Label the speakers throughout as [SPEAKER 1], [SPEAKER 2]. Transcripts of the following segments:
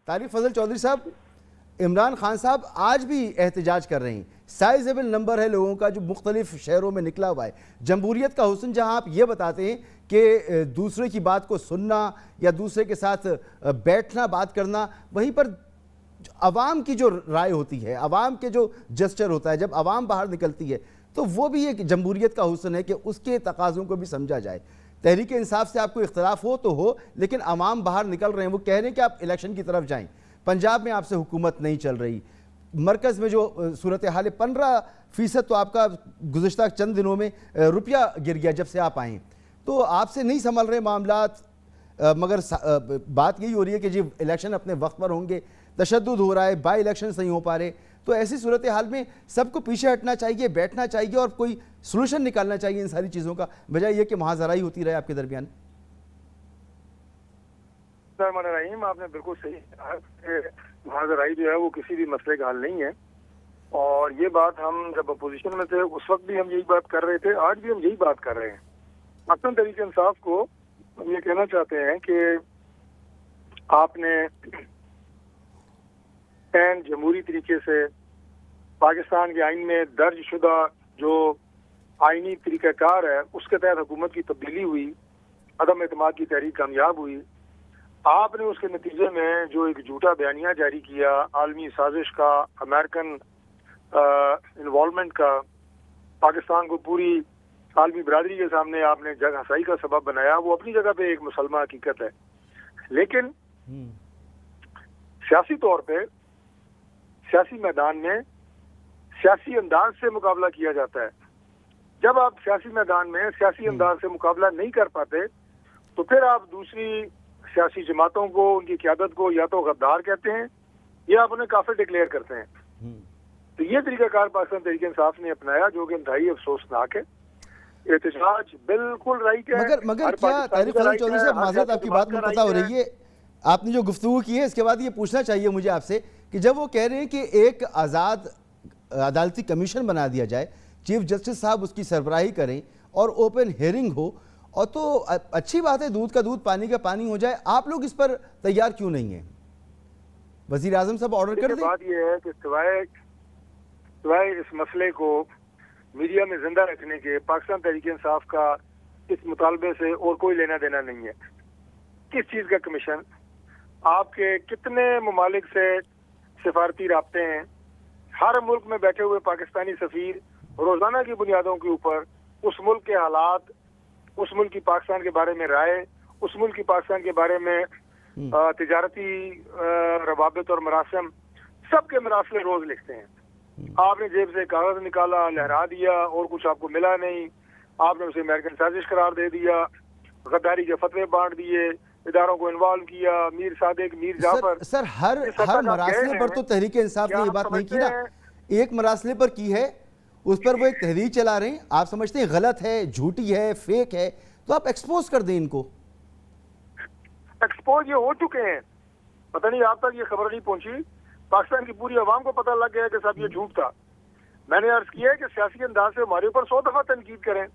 [SPEAKER 1] तारिक फजल चौधरी साहब, इमरान खान साहब आज भी एहतजाज कर रहे हैं। साइजेबल नंबर है लोगों का जो मुख्तलिफ शहरों में निकला हुआ है। जमहूरियत का हुस्न जहां आप ये बताते हैं कि दूसरे की बात को सुनना या दूसरे के साथ बैठना बात करना, वहीं पर अवाम की जो राय होती है, अवाम के जो जेस्चर होता है, जब अवाम बाहर निकलती है तो वो भी एक जमहूरियत का हुस्न है कि उसके तकाज़ों को भी समझा जाए। तहरीक इंसाफ से आपको इख्तलाफ हो तो हो, लेकिन अवाम बाहर निकल रहे हैं, वो कह रहे हैं कि आप इलेक्शन की तरफ जाएं। पंजाब में आपसे हुकूमत नहीं चल रही, मरकज़ में जो सूरत हाल है, 15% तो आपका गुज़श्ता चंद दिनों में रुपया गिर गया जब से आप आए, तो आपसे नहीं संभल रहे मामलात। मगर बात यही हो रही है कि जी इलेक्शन अपने वक्त पर होंगे, तशद्दुद हो रहा है, बाई इलेक्शन नहीं हो पा रहे, तो ऐसी सूरत हाल में सबको पीछे हटना चाहिए, बैठना चाहिए और कोई सोल्यूशन निकालना चाहिए इन सारी चीज़ों का, बजाय ये कि महाजराई होती रहे आपके दरमियान।
[SPEAKER 2] रहीम, आपने बिल्कुल सही कहा कि महाजराई जो है वो किसी भी मसले का हल नहीं है। और ये बात हम जब अपोजिशन में थे उस वक्त भी हम यही बात कर रहे थे, आज भी हम यही बात कर रहे हैं। पाकिस्तान तहरीक इंसाफ को हम ये कहना चाहते हैं कि आपने जमहूरी तरीके से पाकिस्तान के आइन में दर्ज शुदा जो आइनी तरीक़ाकार है उसके तहत हुकूमत की तब्दीली हुई, अदम एतमाद की तहरीक कामयाब हुई। आपने उसके नतीजे में जो एक झूठा बयानिया जारी किया आलमी साजिश का, अमेरिकन इन्वॉल्वमेंट का, पाकिस्तान को पूरी आलमी बरादरी के सामने आपने जग हसाई का सबब बनाया, वो अपनी जगह पे एक मुसलमान हकीकत है। लेकिन सियासी तौर पे सियासी मैदान में सियासी अंदाज से मुकाबला किया जाता है। जब आप सियासी मैदान में सियासी अंदाज से मुकाबला नहीं कर पाते तो फिर आप दूसरी सियासी जमातों को, उनकी क़यादत को या तो गद्दार कहते हैं या आप उन्हें काफिर डिक्लेयर करते हैं। तो ये तरीकाकार पाकिस्तान तहरीक इंसाफ ने अपनाया जो कि इंतहाई अफसोसनाक है। एहतजाज बिल्कुल राइट है,
[SPEAKER 1] मगर क्या तारिक फजल चौधरी साहब, माजरत आपकी बात में पता हो रही है, आपने जो गुफ्तगू की है इसके बाद ये पूछना चाहिए मुझे आपसे कि जब वो कह रहे हैं कि एक आज़ाद अदालती कमीशन बना दिया जाए, चीफ जस्टिस साहब उसकी सरबराही करें और ओपन हियरिंग हो, और तो अच्छी बात है, दूध का दूध पानी का पानी हो जाए, आप लोग इस पर तैयार क्यों नहीं है? वजीर आजम साहब ऑर्डर कर दें।
[SPEAKER 2] बात यह है कि सिवाय इस मसले को मीडिया में जिंदा रखने के पाकिस्तान तहरीक इंसाफ का इस मुतालबे से और कोई लेना देना नहीं है। किस चीज का कमीशन? आपके कितने ममालिक से सिफारती राब्ते हैं, हर मुल्क में बैठे हुए पाकिस्तानी सफीर रोजाना की बुनियादों के ऊपर उस मुल्क के हालात, उस मुल्क की पाकिस्तान के बारे में राय, उस मुल्क की पाकिस्तान के बारे में तिजारती रवाबित और मरासम, सबके मरासले रोज लिखते हैं। आपने जेब से कागज निकाला, लहरा दिया और कुछ आपको मिला नहीं, आपने उसे अमेरिकन साजिश करार दे दिया, गद्दारी के फतवे बांट दिए, इदारों को इन्वॉल्व किया, मीर सादिक, मीर जाफर।
[SPEAKER 1] सर हर मरासले पर तो तहरीक इंसाफ ने ये बात नहीं की ना, एक मरासले पर की है, उस पर वो एक तहरीक चला रहे हैं, आप समझते हैं गलत है, झूठी है, फेक है, तो आप एक्सपोज कर दें इनको।
[SPEAKER 2] एक्सपोज ये हो चुके हैं, पता नहीं आप तक ये खबर नहीं पहुंची, पाकिस्तान की पूरी आवाम को पता लग गया कि साहब ये झूठ था। मैंने अर्ज किया है कि सियासी अंदाज से हमारे ऊपर 100 दफा तनकीद करें,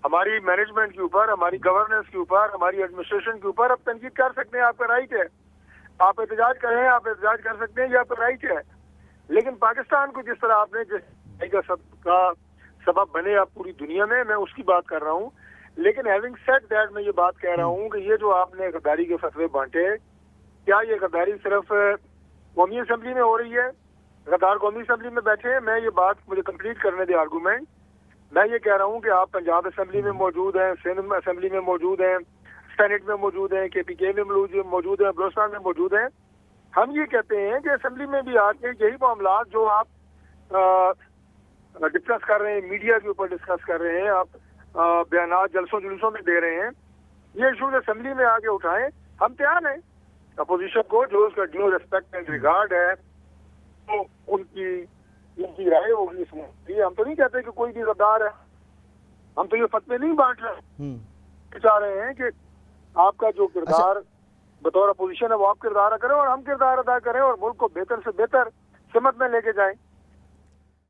[SPEAKER 2] हमारी मैनेजमेंट के ऊपर, हमारी गवर्नेंस के ऊपर, हमारी एडमिनिस्ट्रेशन के ऊपर आप तनकीद कर सकते हैं, आपका राइट है। आप एहतजाज करें, आप एहतजाज कर सकते हैं, ये आपका राइट है। लेकिन पाकिस्तान को जिस तरह आपने का सबब बने आप पूरी दुनिया में, मैं उसकी बात कर रहा हूँ। लेकिन हैविंग सेड दैट, मैं ये बात कह रहा हूँ कि ये जो आपने गद्दारी के फतवे बांटे, क्या ये गद्दारी सिर्फ कौमी असम्बली में हो रही है? गद्दार कौमी असम्बली में बैठे हैं? मैं ये बात मुझे कंप्लीट करने दे आर्गूमेंट। मैं ये कह रहा हूँ कि आप पंजाब असम्बली में मौजूद हैं, सिंध असम्बली में मौजूद हैं, सेनेट में मौजूद हैं, KPK में मौजूद हैं, बलोचिस्तान में मौजूद हैं। हम ये कहते हैं कि असम्बली में भी आके यही मामला जो आप डिस्कस कर रहे हैं, मीडिया के ऊपर डिस्कस कर रहे हैं, आप बयान जलसों जुलूसों में दे रहे हैं, ये इशूज असम्बली में आके उठाएं। हम तैयार हैं अपोजिशन को, जो उसका ड्यू रिस्पेक्ट एंड रिगार्ड है, तो उनकी राय होगी। हम तो नहीं कहते कि कोई भी गद्दार है, हम तो ये फतवे नहीं बांट रहे, चाह रहे हैं कि आपका जो किरदार बतौर अपोजिशन है वो आप किरदार करें और हम किरदार अदा करें और मुल्क को बेहतर से बेहतर सिमत में लेके जाएं।